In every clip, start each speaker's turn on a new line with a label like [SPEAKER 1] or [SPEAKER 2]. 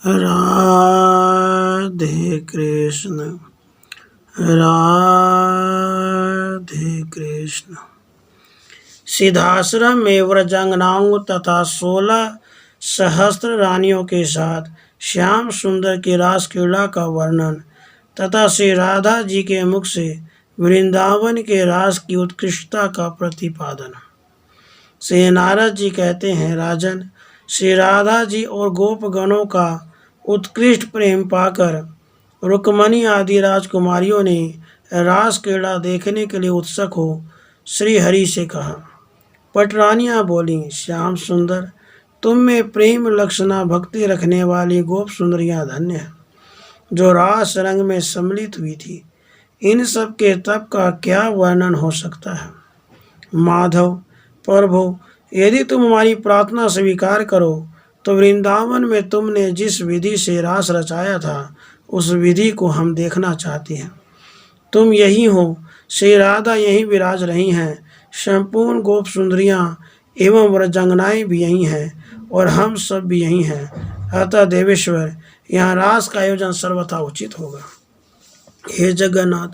[SPEAKER 1] राधे कृष्ण राधे कृष्ण। सिद्धाश्रम में व्रजांगनाओं तथा 16 सहस्त्र रानियों के साथ श्याम सुंदर की रास क्रीड़ा का वर्णन तथा श्री राधा जी के मुख से वृंदावन के रास की उत्कृष्टता का प्रतिपादन। श्री नारद जी कहते हैं, राजन, श्री राधा जी और गोपगणों का उत्कृष्ट प्रेम पाकर रुक्मणी आदि राजकुमारियों ने रास क्रीड़ा देखने के लिए उत्सुक हो श्री हरि से कहा। पटरानियाँ बोली, श्याम सुंदर, तुम में प्रेम लक्षणा भक्ति रखने वाली गोप सुंदरियाँ धन्य हैं, जो रास रंग में सम्मिलित हुई थी। इन सब के तप का क्या वर्णन हो सकता है। माधव, प्रभु, यदि तुम हमारी प्रार्थना स्वीकार करो तो वृंदावन में तुमने जिस विधि से रास रचाया था उस विधि को हम देखना चाहते हैं। तुम यही हो, श्री राधा यहीं विराज रही हैं, संपूर्ण गोप सुंदरियाँ एवं व्रजांगनाएँ भी यही हैं और हम सब भी यही हैं। अतः देवेश्वर, यहाँ रास का आयोजन सर्वथा उचित होगा। हे जगन्नाथ,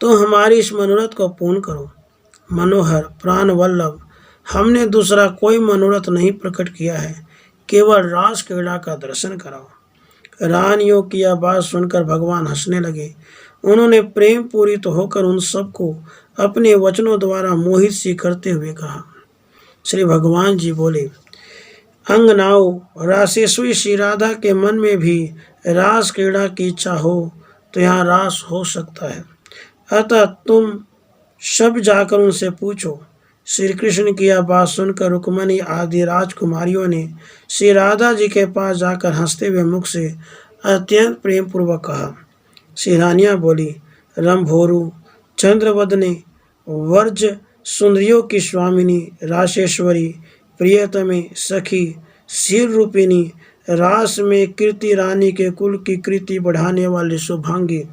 [SPEAKER 1] तुम हमारी इस मनोरथ को पूर्ण करो। मनोहर, प्राण वल्लभ, हमने दूसरा कोई मनोरथ नहीं प्रकट किया है, केवल रास क्रीड़ा का दर्शन कराओ। रानियों की यह बात सुनकर भगवान हंसने लगे। उन्होंने प्रेम पूरित होकर उन सबको अपने वचनों द्वारा मोहित सी करते हुए कहा। श्री भगवान जी बोले, अंगनाओं, रासेश्वरी श्री राधा के मन में भी रास क्रीड़ा की इच्छा हो तो यहाँ रास हो सकता है। अतः तुम सब जाकर उनसे पूछो। श्री कृष्ण की यह बात सुनकर रुक्मणी आदि राजकुमारियों ने श्री राधा जी के पास जाकर हंसते हुए मुख से अत्यंत प्रेम पूर्वक कहा। श्री रानियाँ बोली, रंभोरु, चंद्रवदने, वर्ज सुंदरियों की स्वामिनी, रासेश्वरी, प्रियतमे, सखी, सिर रूपिणी, रास में कीर्ति रानी के कुल की कीर्ति बढ़ाने वाली शुभांगी,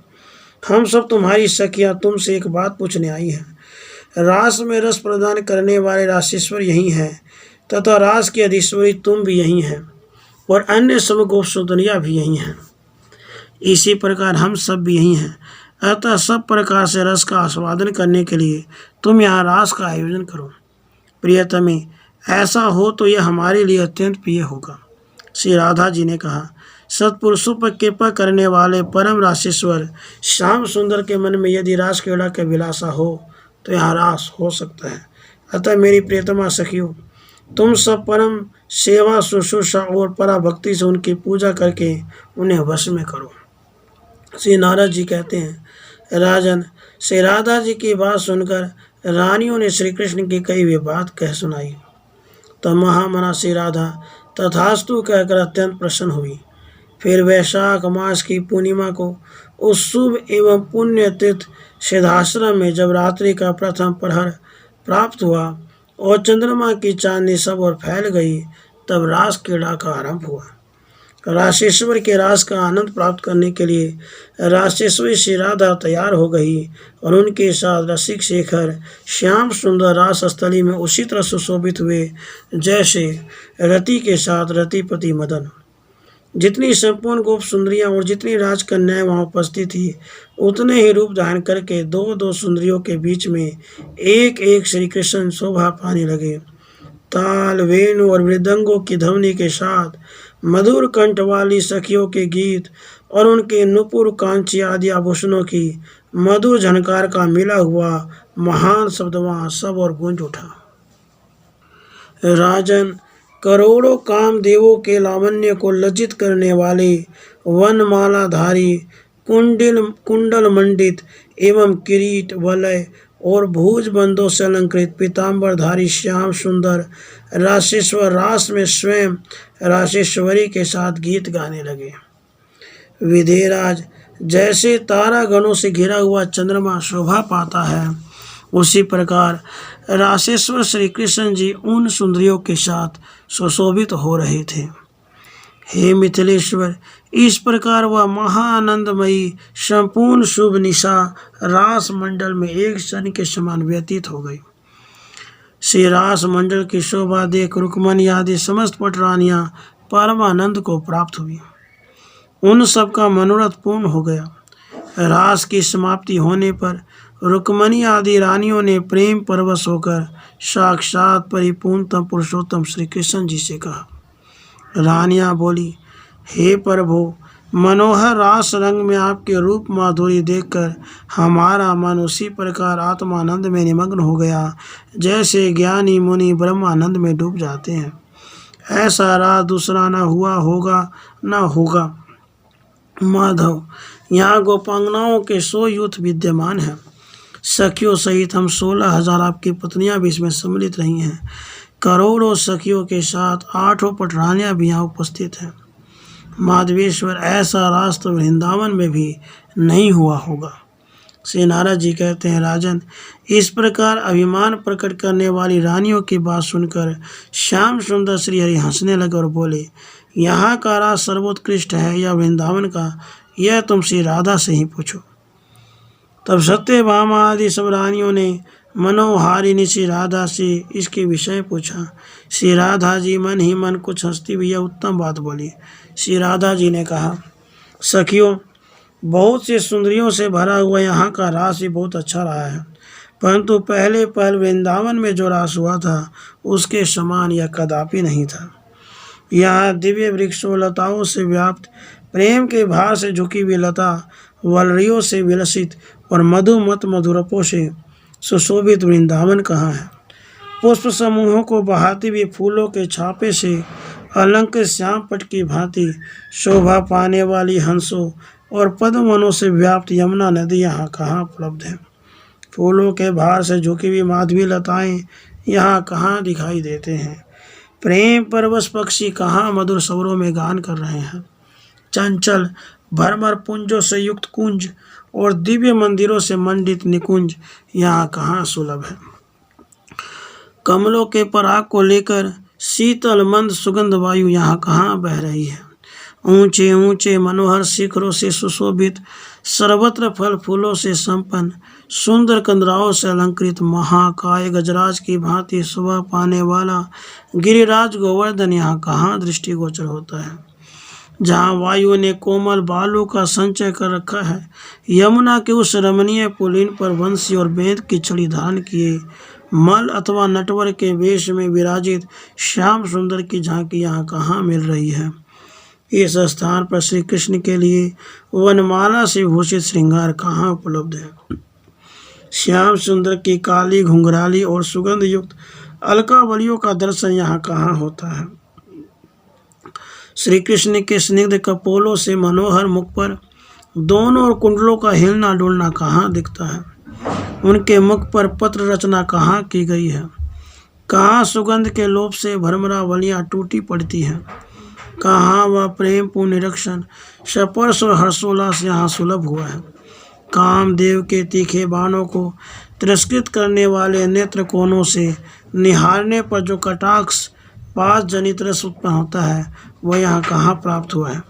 [SPEAKER 1] हम सब तुम्हारी सखियाँ तुमसे एक बात पूछने आई हैं। रास में रस प्रदान करने वाले रासेश्वर यही हैं तथा रास की अधीश्वरी तुम भी यही हैं और अन्य सब गोप सुंदरियाँ भी यही हैं। इसी प्रकार हम सब भी यही हैं। अतः सब प्रकार से रस का आस्वादन करने के लिए तुम यहाँ रास का आयोजन करो। प्रियतमे, ऐसा हो तो यह हमारे लिए अत्यंत प्रिय होगा। श्री राधा जी ने कहा, सत्पुरुषों पर कृपा करने वाले परम रासेश्वर श्याम सुंदर के मन में यदि रास क्रीड़ा की विलासा हो तो यहाँ रास हो सकता है। अतः मेरी प्रियतमा सखियों, तुम सब परम सेवा शुश्रूषा और पराभक्ति से उनकी पूजा करके उन्हें वश में करो। श्री नारद जी कहते हैं, राजन, श्री राधा जी की बात सुनकर रानियों ने श्री कृष्ण की कई हुई बात कह सुनाई। तब महामना श्री राधा तथास्तु कहकर अत्यंत प्रसन्न हुई। फिर वैशाख मास की पूर्णिमा को उस शुभ एवं पुण्य तीर्थ सिद्धाश्रम में जब रात्रि का प्रथम प्रहर प्राप्त हुआ और चंद्रमा की चांदनी सब ओर फैल गई, तब रास क्रीड़ा का आरंभ हुआ। रासेश्वर के रास का आनंद प्राप्त करने के लिए रासेश्वरी श्री राधा तैयार हो गई और उनके साथ रसिक शेखर श्याम सुंदर रास स्थली में उसी तरह सुशोभित हुए जैसे रति के साथ रतिपति मदन। जितनी संपूर्ण गोप सुंदरियाँ और जितनी राजकन्याएं वहाँ उपस्थित थी, उतने ही रूप धारण करके दो दो सुंदरियों के बीच में एक एक श्री कृष्ण शोभा पाने लगे। ताल, वेणु और मृदंगों की ध्वनि के साथ मधुर कंठ वाली सखियों के गीत और उनके नुपुर, कांची आदि आभूषणों की मधुर झनकार का मिला हुआ महान शब्द वहाँ सब और गूंज उठा। राजन, करोड़ों कामदेवों के लावण्य को लज्जित करने वाले वनमालाधारी, कुंडल मंडित एवं किरीट, वलय और भुजबंदों से अलंकृत पीताम्बरधारी श्याम सुंदर रासेश्वर रास में स्वयं रासेश्वरी के साथ गीत गाने लगे। विधेयराज, जैसे तारा गणों से घिरा हुआ चंद्रमा शोभा पाता है, उसी प्रकार रासेश्वर श्री कृष्ण जी उन सुंदरियों के साथ सुशोभित हो रहे थे। हे मिथिलेश्वर, इस प्रकार वह महाआनंदमयी संपूर्ण शुभ निशा रास मंडल में एक क्षण के समान व्यतीत हो गई। श्री रास मंडल की शोभा देख रुक्मणी आदि समस्त पटरानियाँ परमानंद को प्राप्त हुई। उन सबका मनोरथ पूर्ण हो गया। रास की समाप्ति होने पर रुक्मणी आदि रानियों ने प्रेम परवश होकर साक्षात परिपूर्णतम पुरुषोत्तम श्री कृष्ण जी से कहा। रानियां बोली, हे प्रभु, मनोहर रास रंग में आपके रूप माधुरी देखकर हमारा मन उसी प्रकार आत्मानंद में निमग्न हो गया जैसे ज्ञानी मुनि ब्रह्मानंद में डूब जाते हैं। ऐसा रास दूसरा न हुआ होगा न होगा। माधव, यहाँ गोपांगनाओं के 100 यूथ विद्यमान हैं। सखियों सहित हम 16,000 आपकी पत्नियां भी इसमें सम्मिलित रही हैं। करोड़ों सखियों के साथ 8 पटरानियां भी यहाँ उपस्थित हैं। माधवेश्वर, ऐसा रास तो वृंदावन में भी नहीं हुआ होगा। श्री नारद जी कहते हैं, राजन, इस प्रकार अभिमान प्रकट करने वाली रानियों की बात सुनकर श्याम सुंदर श्री हरि हंसने लगे और बोले, यहाँ का रास सर्वोत्कृष्ट है या वृंदावन का, यह तुम श्री राधा से ही पूछो। तब सत्यभामा आदि सब रानियों ने मनोहारिणी श्री राधा से इसके विषय पूछा। श्री राधा जी मन ही मन कुछ हंसती हुई यह उत्तम बात बोली। श्री राधा जी ने कहा, सखियों, बहुत से सुंदरियों से भरा हुआ यहाँ का रास भी बहुत अच्छा रहा है, परंतु पहले वृंदावन में जो रास हुआ था उसके समान यह कदापि नहीं था। यहाँ दिव्य वृक्षों लताओं से व्याप्त, प्रेम के भार से झुकी हुई लता, वलरियों से विलसित और मधुमत मधुरपों से सुशोभित वृंदावन कहाँ है। पुष्प समूहों को बहाती हुई फूलों के छापे से अलंकृत श्याम पट की भांति शोभा पाने वाली हंसों और पद्मवनों से व्याप्त यमुना नदी यहाँ कहाँ उपलब्ध है। फूलों के भार से झुकी हुई माधवी लताएं यहाँ कहाँ दिखाई देते हैं। प्रेम परवश पक्षी कहाँ मधुर स्वरों में गान कर रहे हैं। चंचल भरमर पुंजों से युक्त कुंज और दिव्य मंदिरों से मंडित निकुंज यहाँ कहाँ सुलभ है। कमलों के पराग को लेकर शीतल मंद सुगंध वायु यहाँ कहाँ बह रही है। ऊंचे ऊंचे मनोहर शिखरों से सुशोभित, सर्वत्र फल फूलों से संपन्न, सुंदर कंदराओं से अलंकृत, महाकाय गजराज की भांति शोभा पाने वाला गिरिराज गोवर्धन यहाँ कहाँ दृष्टिगोचर होता है। जहाँ वायु ने कोमल बालों का संचय कर रखा है, यमुना के उस रमणीय पुलिन पर वंशी और बेंत की छड़ी धारण किए मल अथवा नटवर के वेश में विराजित श्याम सुंदर की झांकी यहाँ कहाँ मिल रही है। इस स्थान पर श्री कृष्ण के लिए वनमाला से भूषित श्रृंगार कहाँ उपलब्ध है। श्याम सुंदर की काली घुंघराली और सुगंध युक्त अलकावलियों का दर्शन यहाँ कहाँ होता है। श्री कृष्ण के स्निग्ध कपोलों से मनोहर मुख पर दोनों और कुंडलों का हिलना डुलना कहाँ दिखता है। उनके मुख पर पत्र रचना कहाँ की गई है। कहाँ सुगंध के लोभ से भ्रमरावलियाँ टूटी पड़ती हैं। कहाँ वह प्रेम पूर्ण निरीक्षण स्पर्श और हर्षोल्लास यहाँ सुलभ हुआ है। कामदेव के तीखे बाणों को तिरस्कृत करने वाले नेत्र कोनों से निहारने पर जो कटाक्ष पास जनित रस उत्पन्न होता है, वह यहाँ कहाँ प्राप्त हुआ है।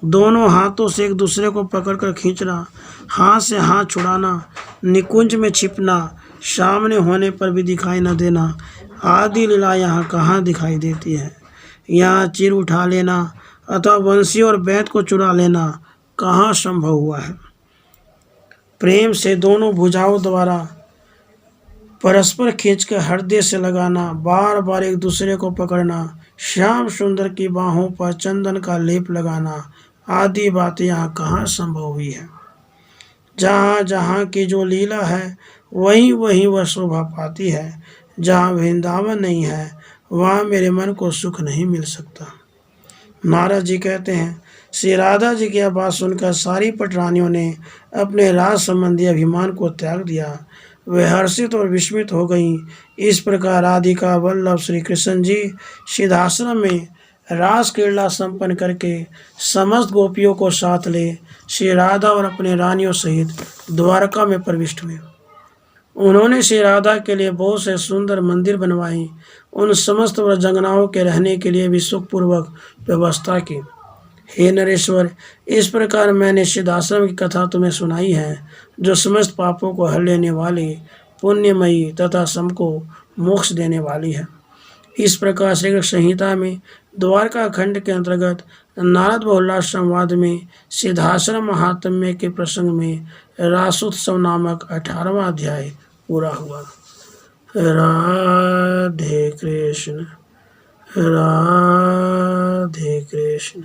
[SPEAKER 1] दोनों हाथों से एक दूसरे को पकड़कर खींचना, हाथ से हाथ छुड़ाना, निकुंज में छिपना, सामने होने पर भी दिखाई न देना आदि लीला यहाँ कहाँ दिखाई देती है। यहाँ चिर उठा लेना अथवा बंसी और बैत को चुरा लेना कहाँ संभव हुआ है। प्रेम से दोनों भुजाओं द्वारा परस्पर खींचकर हृदय से लगाना, बार बार एक दूसरे को पकड़ना, श्याम सुंदर की बाहों पर चंदन का लेप लगाना आदि बातें यहाँ कहाँ संभव हुई है। जहाँ जहाँ की जो लीला है वहीं वहीं वह शोभा पाती है। जहाँ वृंदावन नहीं है वहाँ मेरे मन को सुख नहीं मिल सकता। नारद जी कहते हैं, श्री राधा जी की यह बात सुनकर सारी पटरानियों ने अपने राज संबंधी अभिमान को त्याग दिया। वे हर्षित और विस्मित हो गईं। इस प्रकार राधिका वल्लभ श्री कृष्ण जी सिद्धाश्रम में रास क्रीड़ा संपन्न करके समस्त गोपियों को साथ ले श्री राधा और अपने रानियों सहित द्वारका में प्रविष्ट हुए। उन्होंने श्री राधा के लिए बहुत से सुंदर मंदिर बनवाए। उन समस्त व्रजंगनाओं के रहने के लिए भी सुखपूर्वक व्यवस्था की। हे नरेश्वर, इस प्रकार मैंने सिद्धाश्रम की कथा तुम्हें सुनाई है, जो समस्त पापों को हर लेने वाली, पुण्यमयी तथा सबको मोक्ष देने वाली है। इस प्रकार श्री कृष्ण संहिता में द्वारका खंड के अंतर्गत नारद बहुलाश संवाद में सिद्धाश्रम महात्म्य के प्रसंग में रासोत्सव नामक 18वां अध्याय पूरा हुआ। राधे कृष्ण, राधे कृष्ण।